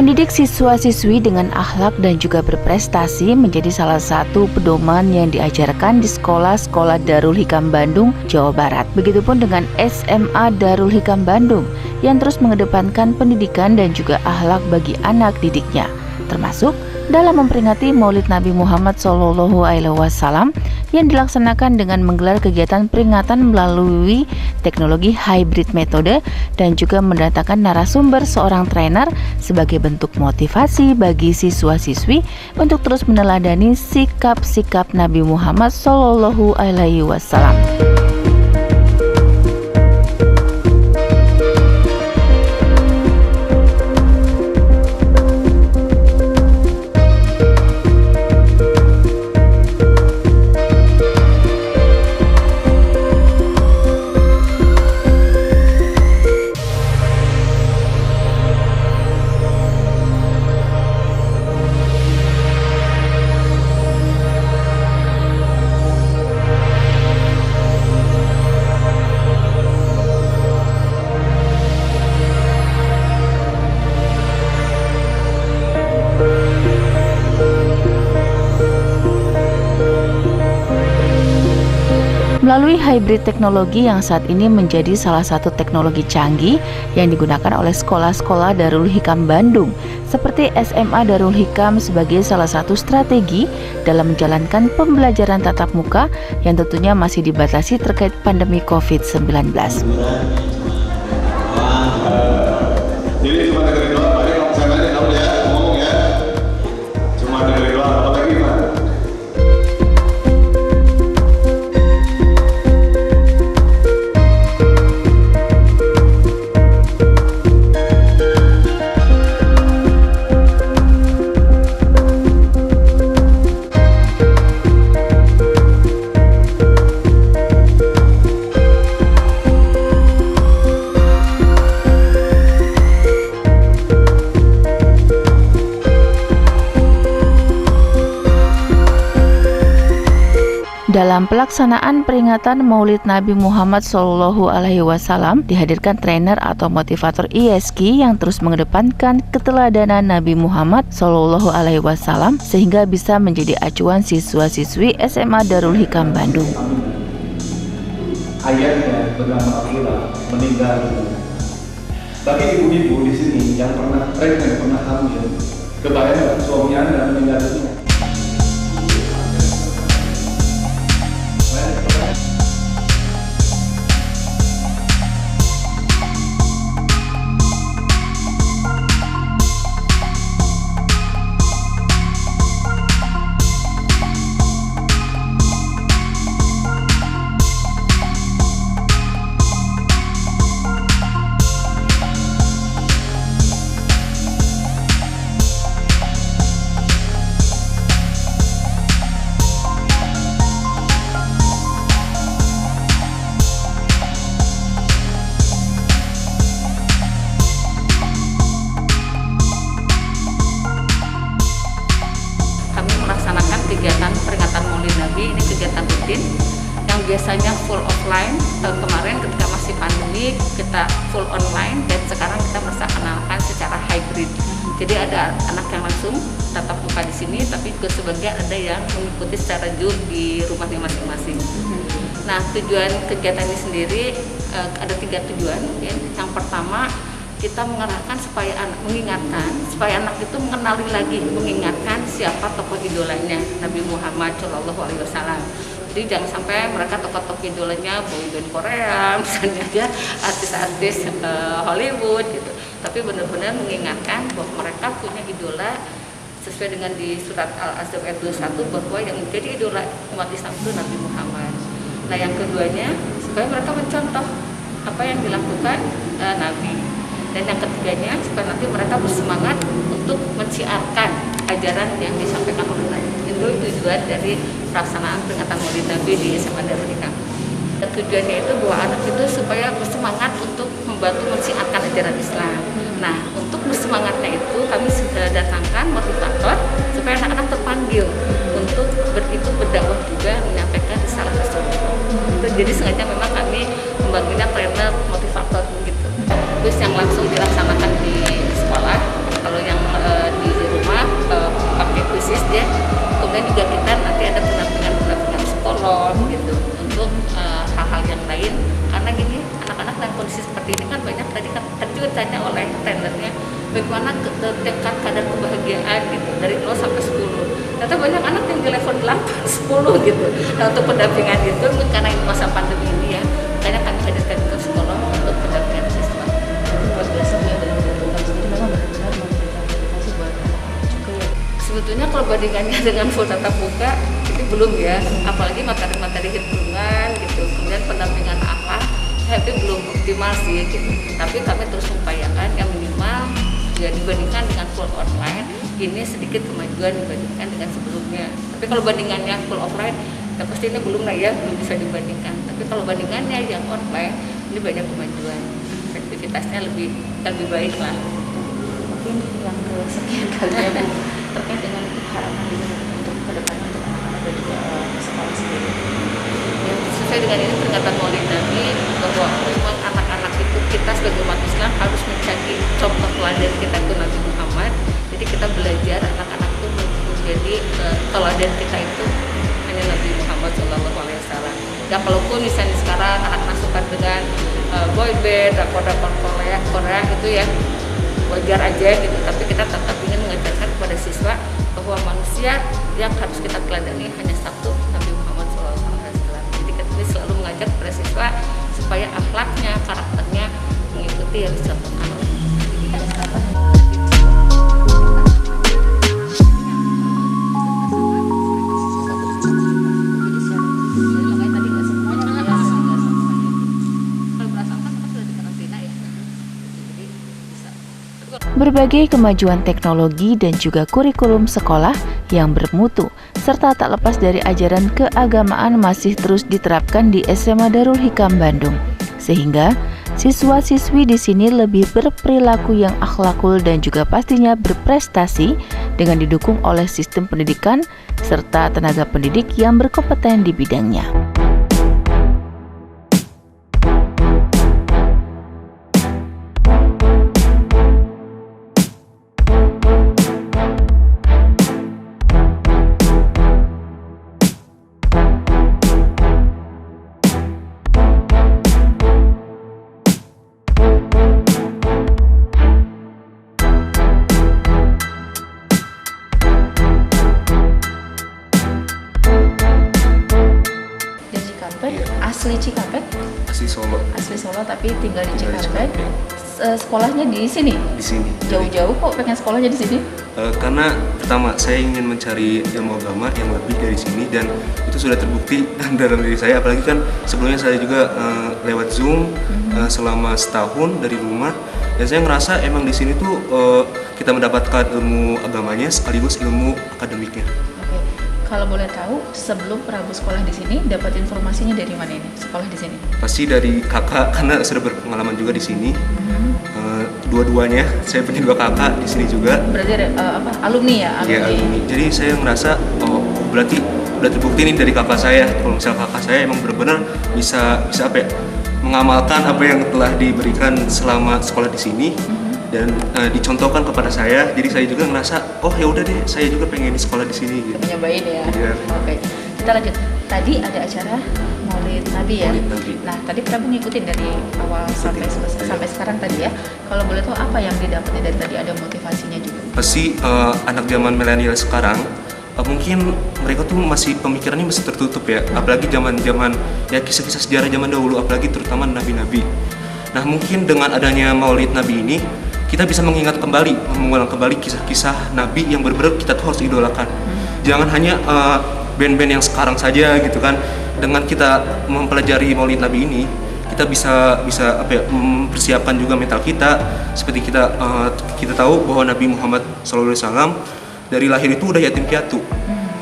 Mendidik siswa-siswi dengan akhlak dan juga berprestasi menjadi salah satu pedoman yang diajarkan di sekolah-sekolah Darul Hikam Bandung, Jawa Barat. Begitupun dengan SMA Darul Hikam Bandung yang terus mengedepankan pendidikan dan juga akhlak bagi anak didiknya, termasuk dalam memperingati Maulid Nabi Muhammad SAW yang dilaksanakan dengan menggelar kegiatan peringatan melalui teknologi hybrid metode dan juga mendatangkan narasumber seorang trainer sebagai bentuk motivasi bagi siswa-siswi untuk terus meneladani sikap-sikap Nabi Muhammad SAW. Melalui hybrid teknologi yang saat ini menjadi salah satu teknologi canggih yang digunakan oleh sekolah-sekolah Darul Hikam Bandung, seperti SMA Darul Hikam sebagai salah satu strategi dalam menjalankan pembelajaran tatap muka yang tentunya masih dibatasi terkait pandemi COVID-19. Jadi cuma dengerin doang, Pak. Kalau saya nanya kamu ya, ngomong ya. Cuma dengerin doang, apa lagi, Pak? Dalam pelaksanaan peringatan Maulid Nabi Muhammad SAW dihadirkan trainer atau motivator ISK yang terus mengedepankan keteladanan Nabi Muhammad SAW sehingga bisa menjadi acuan siswa-siswi SMA Darul Hikam Bandung. Ayahnya bernama Akila meninggal dunia. Bagi ibu-ibu di sini yang pernah pregnant, pernah hamil, kebayang suami Anda meninggal dunia. Kegiatan peringatan Maulid Nabi ini kegiatan rutin yang biasanya full offline. Tahun kemarin ketika masih pandemi kita full online dan sekarang kita melaksanakan secara hybrid. Jadi ada anak yang langsung tatap muka di sini, tapi juga sebagian ada yang mengikuti secara Zoom di rumahnya masing-masing. Nah, tujuan kegiatan ini sendiri ada 3 tujuan. Yang pertama, kita mengarahkan supaya mengingatkan supaya anak itu mengenali lagi, mengingatkan siapa tokoh idolanya Nabi Muhammad SAW. Jadi jangan sampai mereka tokoh-tokoh idolanya boyband Korea, misalnya aja artis-artis Hollywood gitu. Tapi benar-benar mengingatkan bahwa mereka punya idola sesuai dengan di surat Al-Ahzab ayat 21 bahwa yang menjadi idola umat Islam itu Nabi Muhammad. Nah, yang keduanya supaya mereka mencontoh apa yang dilakukan Nabi. Dan yang ketiganya supaya nanti mereka bersemangat untuk menciarkan ajaran yang disampaikan oleh Nabi. Itu tujuan dari pelaksanaan peringatan Maulid Nabi di SMA Darul Hikam. Tujuannya itu bahwa anak itu supaya bersemangat untuk membantu menciarkan ajaran Islam. Nah, untuk bersemangatnya itu kami sudah datangkan motivator supaya anak-anak terpanggil untuk ikut berdakwah juga menyampaikan risalah Rasulullah. Jadi sengaja memang kami membangunnya trainer motivator gitu. Terus yang langsung dilaksanakan di sekolah, kalau yang kan tadi juga ditanya oleh tendernya bagaimana tingkat kadar kebahagiaan gitu dari 0 sampai 10. Ternyata banyak anak yang di level 8, 10 gitu. Nah untuk pendampingan itu karena ini masa pandemi ini ya, makanya kami hadirkan ke sekolah untuk pendampingan siswa. Luar biasa ya, dari kami sendiri memang benar-benar memberikan motivasi buat anak-anak juga ya. Sebetulnya kalau bandingannya dengan full tatap muka itu belum ya, apalagi materi-materi hitungan gitu, kemudian pendampingan akhlak, itu belum optimal sih gitu. Tapi kami terus mengupayakan yang minimal ya dibandingkan dengan full online ini sedikit kemajuan dibandingkan dengan sebelumnya. Tapi kalau bandingannya full offline, ya pasti ini belum lah ya, belum bisa dibandingkan. Tapi kalau bandingannya yang online ini banyak kemajuan, efektivitasnya lebih baik lah. Mungkin yang kesekian kalinya Bu, terkait dengan harapan untuk kedepannya untuk anak-anak dan juga sekolah sendiri. Ya, sesuai dengan ini peringatan Maulid Nabi bahwa memang anak-anak itu kita sebagai umat Islam harus mencari contoh teladan kita itu Nabi Muhammad. Jadi kita belajar anak-anak itu menjadi teladan kita itu hanya Nabi Muhammad SAW. Ya kalaupun misalnya sekarang anak-anak suka dengan boy band, drakor Korea itu ya wajar aja gitu. Tapi kita tetap ingin mengajarkan kepada siswa bahwa manusia yang harus kita teladani hanya satu, Nabi Muhammad SAW. Jadi kita selalu mengajak kepada siswa supaya akhlaknya, karakternya mengikuti yang dicontohkan oleh Nabi. Berbagai kemajuan teknologi dan juga kurikulum sekolah yang bermutu serta tak lepas dari ajaran keagamaan masih terus diterapkan di SMA Darul Hikam Bandung. Sehingga siswa-siswi di sini lebih berperilaku yang akhlakul dan juga pastinya berprestasi dengan didukung oleh sistem pendidikan serta tenaga pendidik yang berkompeten di bidangnya. Asli Cikampek? Asli Solo. Asli Solo tapi tinggal di Tinggal di Cikampek. Cikampek. Sekolahnya di sini? Di sini. Jauh-jauh kok pengen sekolahnya di sini? Karena pertama saya ingin mencari ilmu agama yang lebih dari sini dan itu sudah terbukti dalam diri saya. Apalagi kan sebelumnya saya juga lewat Zoom selama setahun dari rumah dan saya ngerasa emang di sini tuh kita mendapatkan ilmu agamanya sekaligus ilmu akademiknya. Kalau boleh tahu, sebelum Prabu sekolah di sini, dapat informasinya dari mana ini? Sekolah di sini? Pasti dari kakak, karena sudah berpengalaman juga di sini. Dua-duanya, saya punya 2 kakak di sini juga. Berarti alumni ya? Iya, alumni. Jadi saya ngerasa, oh berarti udah terbukti nih dari kakak saya. Kalau misalnya kakak saya emang benar-benar bisa apa ya, mengamalkan apa yang telah diberikan selama sekolah di sini. Dan dicontohkan kepada saya, jadi saya juga ngerasa oh ya udah deh, saya juga pengen di sekolah di sini gitu. Nyobain ya. Iya. Oke, kita lanjut. Tadi ada acara Maulid Nabi ya. Maulid Nabi. Nah, tadi Prabu ngikutin dari awal sampai selesai sampai sekarang tadi ya. Kalau boleh tahu apa yang didapatnya dari tadi, ada motivasinya juga? Pasti anak zaman milenial sekarang mungkin mereka tuh masih pemikirannya masih tertutup ya, apalagi zaman ya kisah-kisah sejarah zaman dahulu, apalagi terutama nabi-nabi. Nah mungkin dengan adanya Maulid Nabi ini kita bisa mengulang kembali kisah-kisah Nabi yang benar-benar kita tuh harus idolakan. Jangan hanya band-band yang sekarang saja gitu kan. Dengan kita mempelajari Maulid Nabi ini, kita bisa mempersiapkan juga mental kita. Seperti kita tahu bahwa Nabi Muhammad SAW dari lahir itu udah yatim piatu.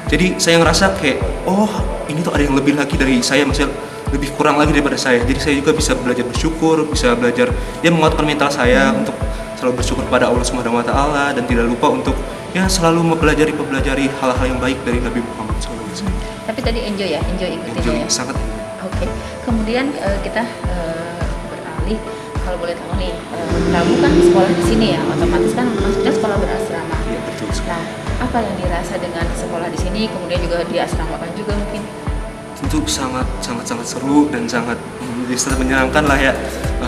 Jadi saya ngerasa kayak oh ini tuh ada yang lebih lagi dari saya, maksudnya lebih kurang lagi daripada saya. Jadi saya juga bisa belajar bersyukur, bisa belajar menguatkan mental saya untuk selalu bersyukur pada Allah Subhanahu wa taala dan tidak lupa untuk selalu mempelajari hal-hal yang baik dari Nabi Muhammad SAW. Tapi tadi enjoy ikutinnya ya. Sangat. Oke. Kemudian kita beralih, kalau boleh tahu nih, Prabu kan sekolah di sini ya, otomatis kan maksudnya sekolah berasrama. Iya, betul. Nah, apa yang dirasa dengan sekolah di sini, kemudian juga di asrama kan juga mungkin? tentu sangat seru dan sangat bisa menyenangkan lah ya.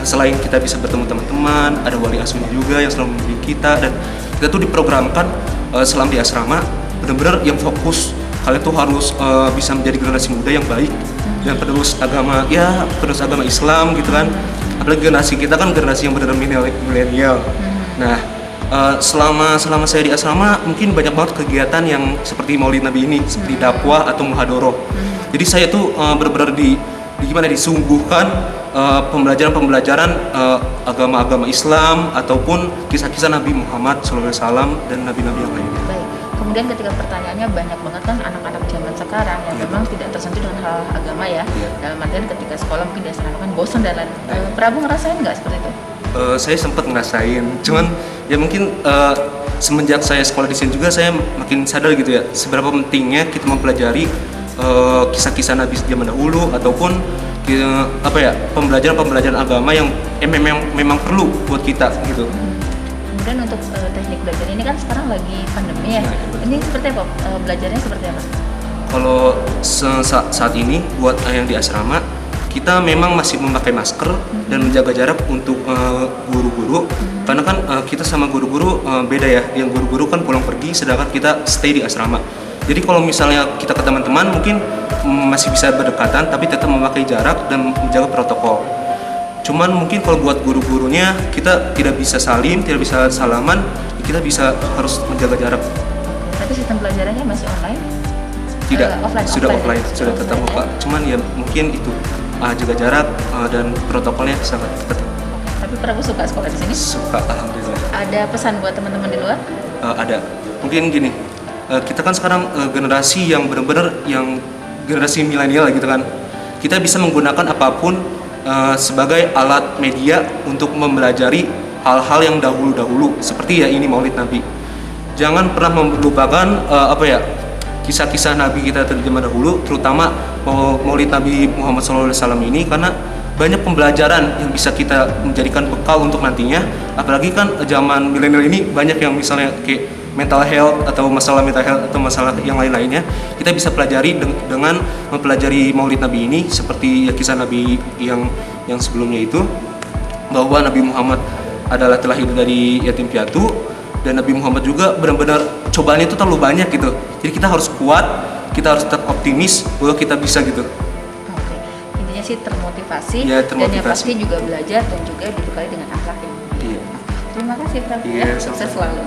Selain kita bisa bertemu teman-teman, ada wali asuhnya juga yang selalu membimbing kita, dan kita tuh diprogramkan selama di asrama benar-benar yang fokus kalian tuh harus bisa menjadi generasi muda yang baik dan penerus agama Islam gitu kan. Apalagi generasi kita kan generasi yang benar-benar milenial. Nah, selama saya di asrama mungkin banyak banget kegiatan yang seperti Maulid Nabi ini, seperti dakwah atau muhadoroh. Jadi saya tuh benar-benar disungguhkan pembelajaran agama-agama Islam ataupun kisah-kisah Nabi Muhammad SAW dan nabi-nabi yang lainnya. Baik. Kemudian ketika pertanyaannya banyak banget kan anak-anak zaman sekarang yang memang tidak tersentuh dengan hal agama ya. Dalam artian ketika sekolah mungkin diasrama kan bosan dan lain. Prabu ngerasain nggak seperti itu? Saya sempat ngerasain, cuman ya mungkin semenjak saya sekolah di sini juga saya makin sadar gitu ya seberapa pentingnya kita mempelajari kisah-kisah Nabi zaman dahulu ataupun pembelajaran agama yang memang perlu buat kita gitu. Kemudian untuk teknik belajar ini kan sekarang lagi pandemi ya. Ini seperti apa? Belajarnya seperti apa? Kalau saat ini buat yang di asrama kita memang masih memakai masker dan menjaga jarak untuk guru-guru karena kan kita sama guru-guru beda ya. Yang guru-guru kan pulang pergi sedangkan kita stay di asrama. Jadi kalau misalnya kita ke teman-teman mungkin masih bisa berdekatan tapi tetap memakai jarak dan menjaga protokol. Cuman mungkin kalau buat guru-gurunya kita tidak bisa salim, tidak bisa salaman, kita harus menjaga jarak. Tapi sistem pelajarannya masih online? Tidak, sudah offline, sudah tetap muka. Cuman ya mungkin itu jaga jarak dan protokolnya sangat ketat. Tapi Prabu suka sekolah di sini? Suka, alhamdulillah. Ada pesan buat teman-teman di luar? Ada. Mungkin gini, kita kan sekarang generasi yang benar-benar yang generasi milenial gitu kan. Kita bisa menggunakan apapun sebagai alat media untuk mempelajari hal-hal yang dahulu-dahulu seperti ya ini Maulid Nabi. Jangan pernah melupakan kisah-kisah Nabi kita dari zaman dahulu, terutama Maulid Nabi Muhammad SAW ini karena banyak pembelajaran yang bisa kita menjadikan bekal untuk nantinya. Apalagi kan zaman milenial ini banyak yang misalnya kayak mental health atau masalah mental health atau masalah yang lain-lainnya kita bisa pelajari dengan mempelajari Maulid Nabi ini seperti ya kisah Nabi yang sebelumnya itu bahwa Nabi Muhammad adalah terlahir dari yatim piatu dan Nabi Muhammad juga benar-benar cobaannya itu terlalu banyak gitu. Jadi kita harus kuat, kita harus tetap optimis bahwa kita bisa gitu. Oke. Intinya sih termotivasi, ya, dan yang pasti juga belajar dan juga dibekali dengan akhlak yang mulia. Iya. Terima kasih Prabu Iya, ya, sukses selalu.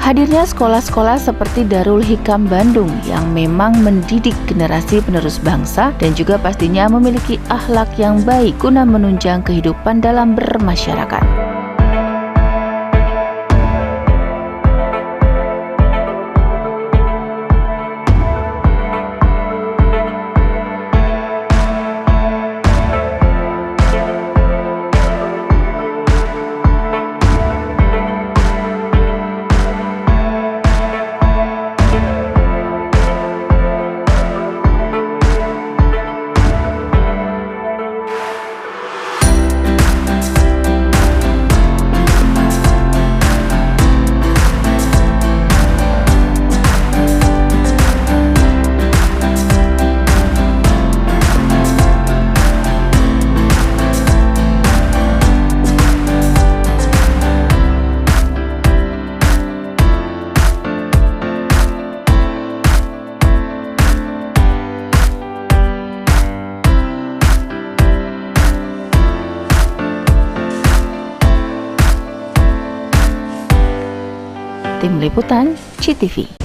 Hadirnya sekolah-sekolah seperti Darul Hikam Bandung yang memang mendidik generasi penerus bangsa dan juga pastinya memiliki akhlak yang baik guna menunjang kehidupan dalam bermasyarakat. Tim Liputan CTV.